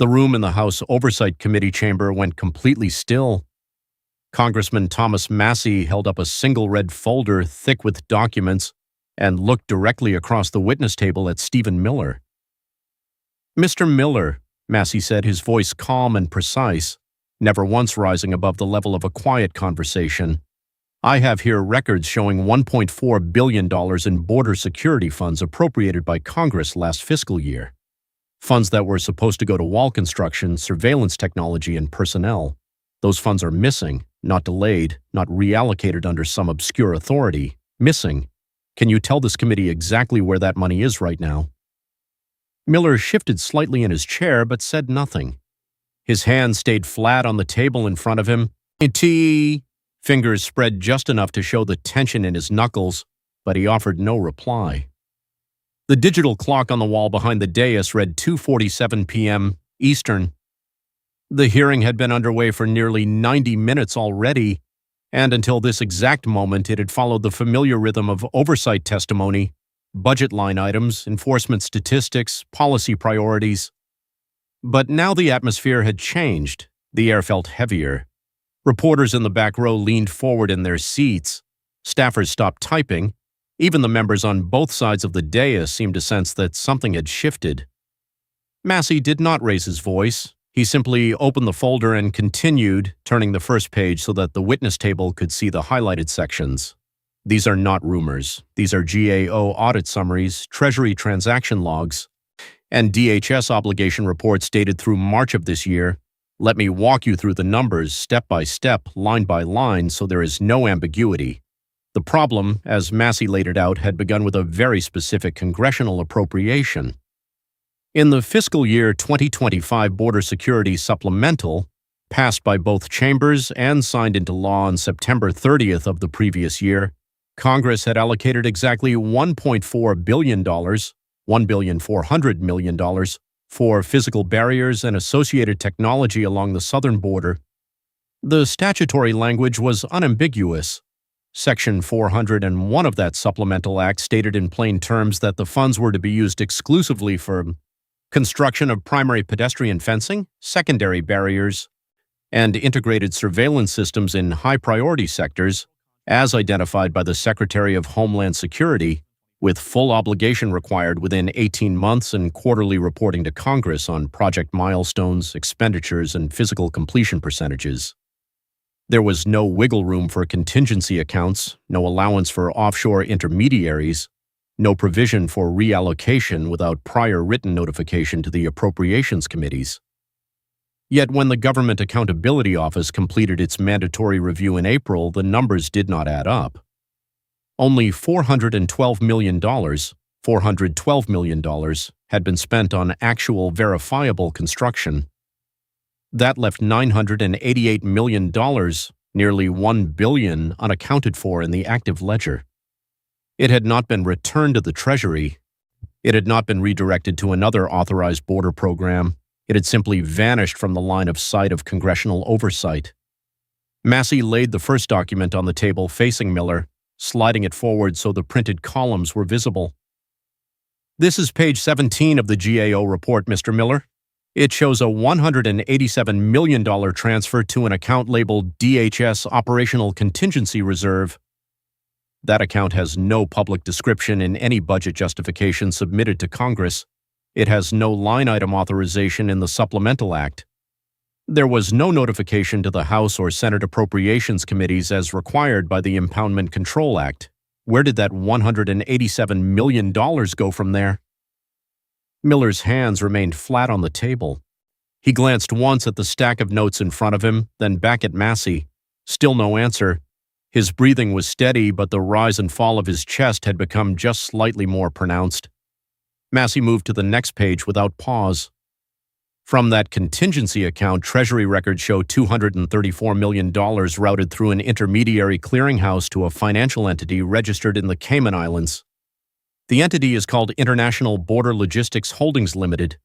The room in the House Oversight Committee chamber went completely still. Congressman Thomas Massie held up a single red folder thick with documents and looked directly across the witness table at Stephen Miller. "Mr. Miller," Massie said, his voice calm and precise, never once rising above the level of a quiet conversation, "I have here records showing $1.4 billion in border security funds appropriated by Congress last fiscal year. Funds that were supposed to go to wall construction, surveillance technology, and personnel. Those funds are missing, not delayed, not reallocated under some obscure authority. Missing. Can you tell this committee exactly where that money is right now?" Miller shifted slightly in his chair but said nothing. His hand stayed flat on the table in front of him. Fingers spread just enough to show the tension in his knuckles, but he offered no reply. The digital clock on the wall behind the dais read 2:47 p.m. Eastern. The hearing had been underway for nearly 90 minutes already, and until this exact moment it had followed the familiar rhythm of oversight testimony, budget line items, enforcement statistics, policy priorities. But now the atmosphere had changed. The air felt heavier. Reporters in the back row leaned forward in their seats. Staffers stopped typing. Even the members on both sides of the dais seemed to sense that something had shifted. Massie did not raise his voice. He simply opened the folder and continued, turning the first page so that the witness table could see the highlighted sections. "These are not rumors. These are GAO audit summaries, Treasury transaction logs, and DHS obligation reports dated through March of this year. Let me walk you through the numbers step by step, line by line, so there is no ambiguity. The problem, as Massie laid it out, had begun with a very specific congressional appropriation. In the fiscal year 2025 Border Security Supplemental, passed by both chambers and signed into law on September 30th of the previous year, Congress had allocated exactly $1.4 billion, $1.4 billion, for physical barriers and associated technology along the southern border. The statutory language was unambiguous. Section 401 of that supplemental act stated in plain terms that the funds were to be used exclusively for construction of primary pedestrian fencing, secondary barriers, and integrated surveillance systems in high-priority sectors, as identified by the Secretary of Homeland Security, with full obligation required within 18 months and quarterly reporting to Congress on project milestones, expenditures, and physical completion percentages. There was no wiggle room for contingency accounts, no allowance for offshore intermediaries, no provision for reallocation without prior written notification to the appropriations committees. Yet when the Government Accountability Office completed its mandatory review in April, the numbers did not add up. Only $412 million had been spent on actual verifiable construction. That left $988 million, nearly $1 billion, unaccounted for in the active ledger. It had not been returned to the Treasury. It had not been redirected to another authorized border program. It had simply vanished from the line of sight of congressional oversight. Massie laid the first document on the table facing Miller, sliding it forward so the printed columns were visible. "This is page 17 of the GAO report, Mr. Miller. It shows a $187 million transfer to an account labeled DHS Operational Contingency Reserve. That account has no public description in any budget justification submitted to Congress. It has no line item authorization in the Supplemental Act. There was no notification to the House or Senate Appropriations Committees as required by the Impoundment Control Act. Where did that $187 million go from there?" Miller's hands remained flat on the table. He glanced once at the stack of notes in front of him, then back at Massie. Still no answer. His breathing was steady, but the rise and fall of his chest had become just slightly more pronounced. Massie moved to the next page without pause. From that contingency account, Treasury records show $234 million routed through an intermediary clearinghouse to a financial entity registered in the Cayman Islands. The entity is called International Border Logistics Holdings Limited.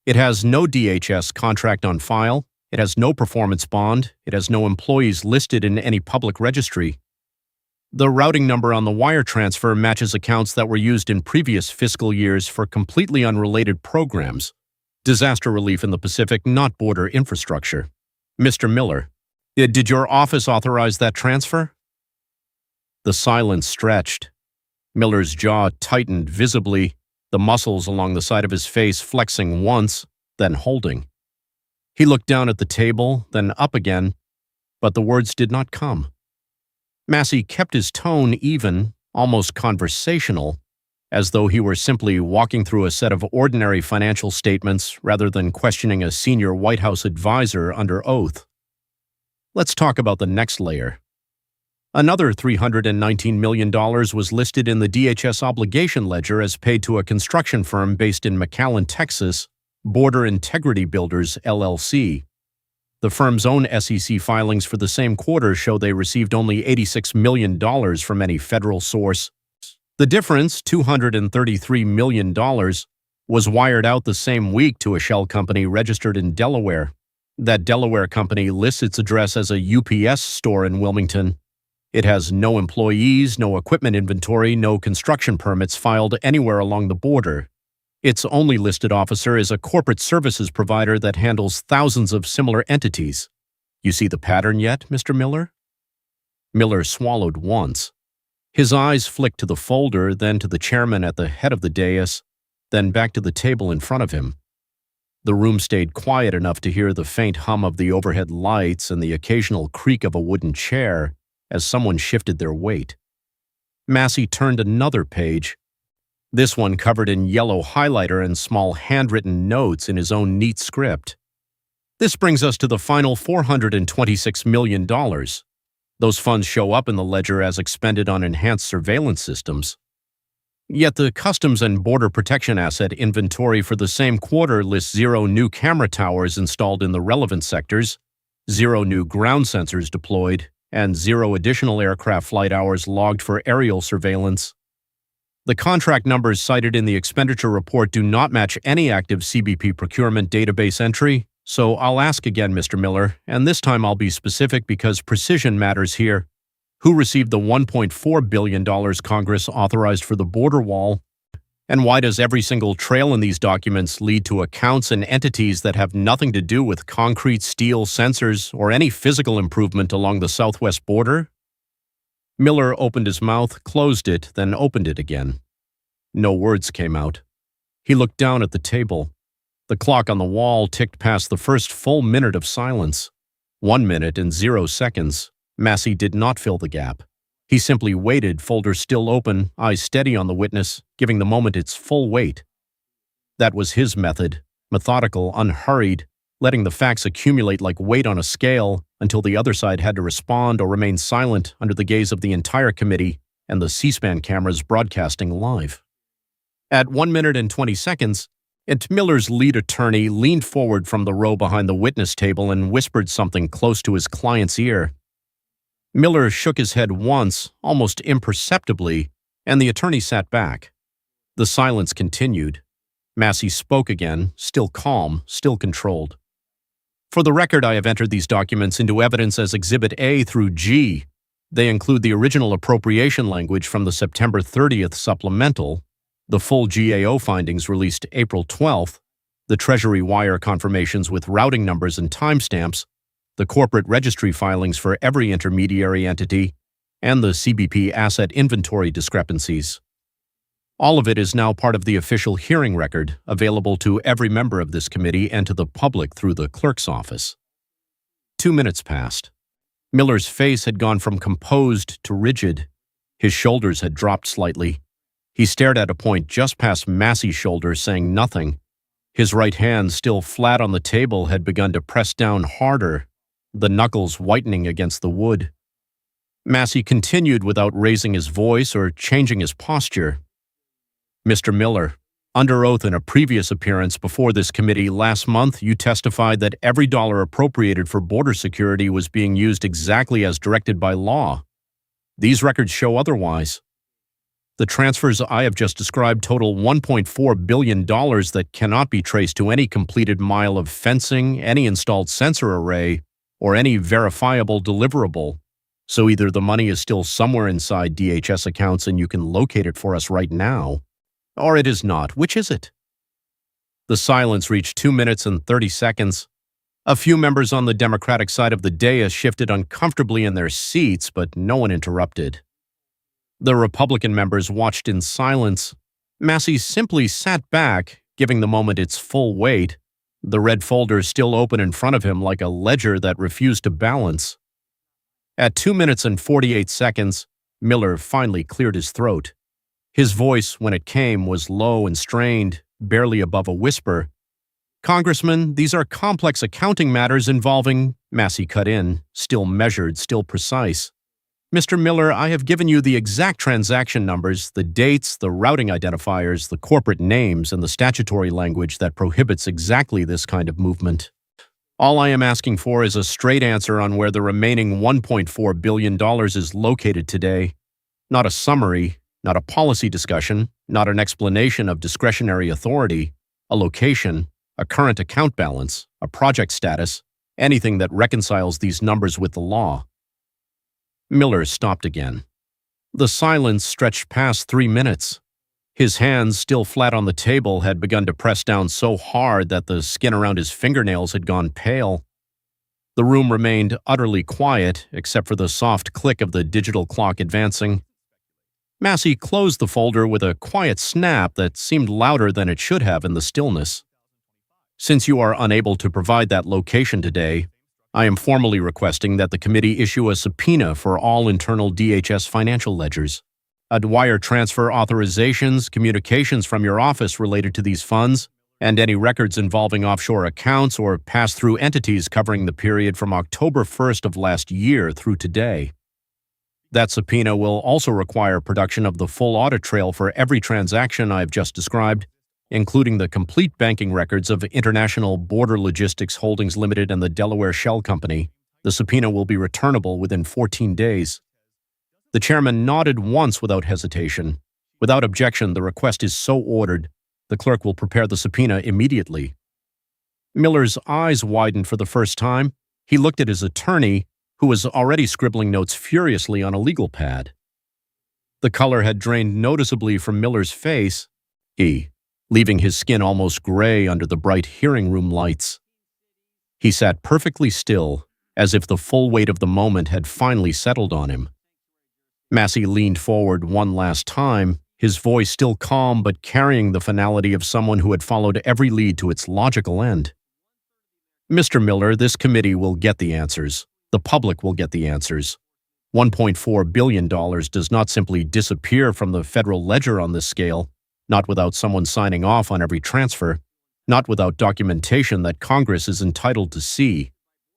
It has no DHS contract on file, it has no performance bond, it has no employees listed in any public registry. The routing number on the wire transfer matches accounts that were used in previous fiscal years for completely unrelated programs. Disaster relief in the Pacific, not border infrastructure. Mr. Miller, did your office authorize that transfer? The silence stretched. Miller's jaw tightened visibly, the muscles along the side of his face flexing once, then holding. He looked down at the table, then up again, but the words did not come. Massie kept his tone even, almost conversational, as though he were simply walking through a set of ordinary financial statements rather than questioning a senior White House advisor under oath. Let's talk about the next layer. Another $319 million was listed in the DHS obligation ledger as paid to a construction firm based in McAllen, Texas, Border Integrity Builders, LLC. The firm's own SEC filings for the same quarter show they received only $86 million from any federal source. The difference, $233 million, was wired out the same week to a shell company registered in Delaware. That Delaware company lists its address as a UPS store in Wilmington. It has no employees, no equipment inventory, no construction permits filed anywhere along the border. Its only listed officer is a corporate services provider that handles thousands of similar entities. You see the pattern yet, Mr. Miller? Miller swallowed once. His eyes flicked to the folder, then to the chairman at the head of the dais, then back to the table in front of him. The room stayed quiet enough to hear the faint hum of the overhead lights and the occasional creak of a wooden chair as someone shifted their weight. Massie turned another page, this one covered in yellow highlighter and small handwritten notes in his own neat script. This brings us to the final $426 million. Those funds show up in the ledger as expended on enhanced surveillance systems. Yet the Customs and Border Protection asset inventory for the same quarter lists 0 new camera towers installed in the relevant sectors, 0 new ground sensors deployed, and 0 additional aircraft flight hours logged for aerial surveillance. The contract numbers cited in the expenditure report do not match any active CBP procurement database entry, so I'll ask again, Mr. Miller, and this time I'll be specific because precision matters here. Who received the $1.4 billion Congress authorized for the border wall? And why does every single trail in these documents lead to accounts and entities that have nothing to do with concrete, steel, sensors, or any physical improvement along the southwest border? Miller opened his mouth, closed it, then opened it again. No words came out. He looked down at the table. The clock on the wall ticked past the first full minute of silence. 1 minute and 0 seconds. Massie did not fill the gap. He simply waited, folder still open, eyes steady on the witness, giving the moment its full weight. That was his method, methodical, unhurried, letting the facts accumulate like weight on a scale until the other side had to respond or remain silent under the gaze of the entire committee and the C-SPAN cameras broadcasting live. At 1 minute and 20 seconds, Miller's lead attorney leaned forward from the row behind the witness table and whispered something close to his client's ear. Miller shook his head once, almost imperceptibly, and the attorney sat back. The silence continued. Massie spoke again, still calm, still controlled. For the record, I have entered these documents into evidence as Exhibit A through G. They include the original appropriation language from the September 30th supplemental, the full GAO findings released April 12th, the Treasury wire confirmations with routing numbers and timestamps, the corporate registry filings for every intermediary entity, and the CBP asset inventory discrepancies. All of it is now part of the official hearing record, available to every member of this committee and to the public through the clerk's office. 2 minutes passed. Miller's face had gone from composed to rigid. His shoulders had dropped slightly. He stared at a point just past Massie's shoulder, saying nothing. His right hand, still flat on the table, had begun to press down harder, the knuckles whitening against the wood. Massie continued without raising his voice or changing his posture. Mr. Miller, under oath in a previous appearance before this committee last month, you testified that every dollar appropriated for border security was being used exactly as directed by law. These records show otherwise. The transfers I have just described total $1.4 billion that cannot be traced to any completed mile of fencing, any installed sensor array, or any verifiable deliverable. So either the money is still somewhere inside DHS accounts and you can locate it for us right now, or it is not. Which is it? The silence reached 2 minutes and 30 seconds. A few members on the Democratic side of the dais shifted uncomfortably in their seats, but no one interrupted. The Republican members watched in silence. Massie simply sat back, giving the moment its full weight, the red folder still open in front of him like a ledger that refused to balance. At 2 minutes and 48 seconds, Miller finally cleared his throat. His voice, when it came, was low and strained, barely above a whisper. "Congressman, these are complex accounting matters involving," Massie cut in, still measured, still precise. "Mr. Miller, I have given you the exact transaction numbers, the dates, the routing identifiers, the corporate names, and the statutory language that prohibits exactly this kind of movement. All I am asking for is a straight answer on where the remaining $1.4 billion is located today. Not a summary, not a policy discussion, not an explanation of discretionary authority, a location, a current account balance, a project status, anything that reconciles these numbers with the law." Miller stopped again. The silence stretched past 3 minutes. His hands, still flat on the table, had begun to press down so hard that the skin around his fingernails had gone pale. The room remained utterly quiet, except for the soft click of the digital clock advancing. Massie closed the folder with a quiet snap that seemed louder than it should have in the stillness. "Since you are unable to provide that location today, I am formally requesting that the committee issue a subpoena for all internal DHS financial ledgers. Wire transfer authorizations, communications from your office related to these funds, and any records involving offshore accounts or pass-through entities covering the period from October 1st of last year through today. That subpoena will also require production of the full audit trail for every transaction I have just described, including the complete banking records of International Border Logistics Holdings Limited and the Delaware Shell Company. The subpoena will be returnable within 14 days. The chairman nodded once without hesitation. "Without objection, the request is so ordered. The clerk will prepare the subpoena immediately." Miller's eyes widened for the first time. He looked at his attorney, who was already scribbling notes furiously on a legal pad. The color had drained noticeably from Miller's face, leaving his skin almost gray under the bright hearing room lights. He sat perfectly still, as if the full weight of the moment had finally settled on him. Massie leaned forward one last time, his voice still calm but carrying the finality of someone who had followed every lead to its logical end. "Mr. Miller, this committee will get the answers. The public will get the answers. $1.4 billion does not simply disappear from the federal ledger on this scale, not without someone signing off on every transfer, not without documentation that Congress is entitled to see.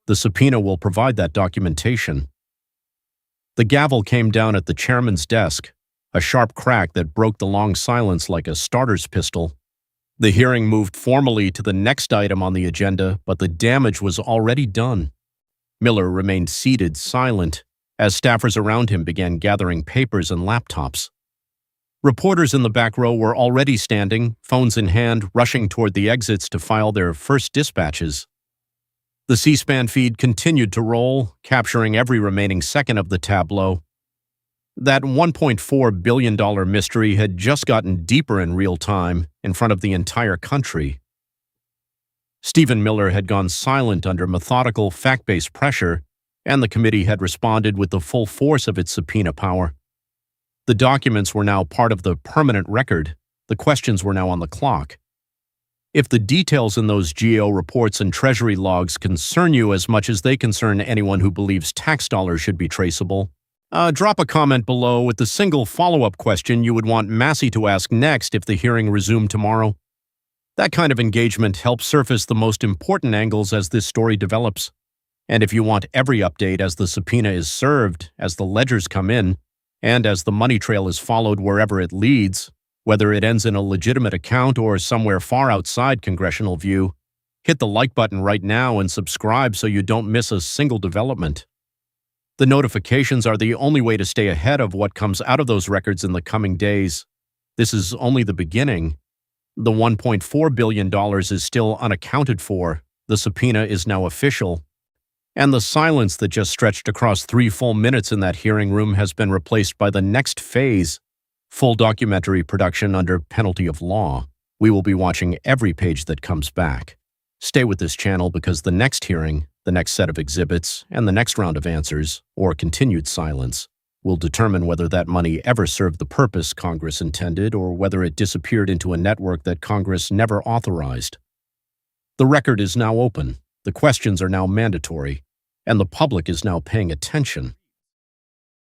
The subpoena will provide that documentation." The gavel came down at the chairman's desk, a sharp crack that broke the long silence like a starter's pistol. The hearing moved formally to the next item on the agenda, but the damage was already done. Miller remained seated, silent, as staffers around him began gathering papers and laptops. Reporters in the back row were already standing, phones in hand, rushing toward the exits to file their first dispatches. The C-SPAN feed continued to roll, capturing every remaining second of the tableau. That $1.4 billion mystery had just gotten deeper in real time, in front of the entire country. Stephen Miller had gone silent under methodical, fact-based pressure, and the committee had responded with the full force of its subpoena power. The documents were now part of the permanent record. The questions were now on the clock. If the details in those GAO reports and Treasury logs concern you as much as they concern anyone who believes tax dollars should be traceable, drop a comment below with the single follow-up question you would want Massie to ask next if the hearing resumed tomorrow. That kind of engagement helps surface the most important angles as this story develops. And if you want every update as the subpoena is served, as the ledgers come in, and as the money trail is followed wherever it leads, whether it ends in a legitimate account or somewhere far outside congressional view, hit the like button right now and subscribe so you don't miss a single development. The notifications are the only way to stay ahead of what comes out of those records in the coming days. This is only the beginning. The $1.4 billion is still unaccounted for. The subpoena is now official. And the silence that just stretched across 3 full minutes in that hearing room has been replaced by the next phase, full documentary production under penalty of law. We will be watching every page that comes back. Stay with this channel because the next hearing, the next set of exhibits, and the next round of answers, or continued silence, will determine whether that money ever served the purpose Congress intended or whether it disappeared into a network that Congress never authorized. The record is now open, the questions are now mandatory, and the public is now paying attention.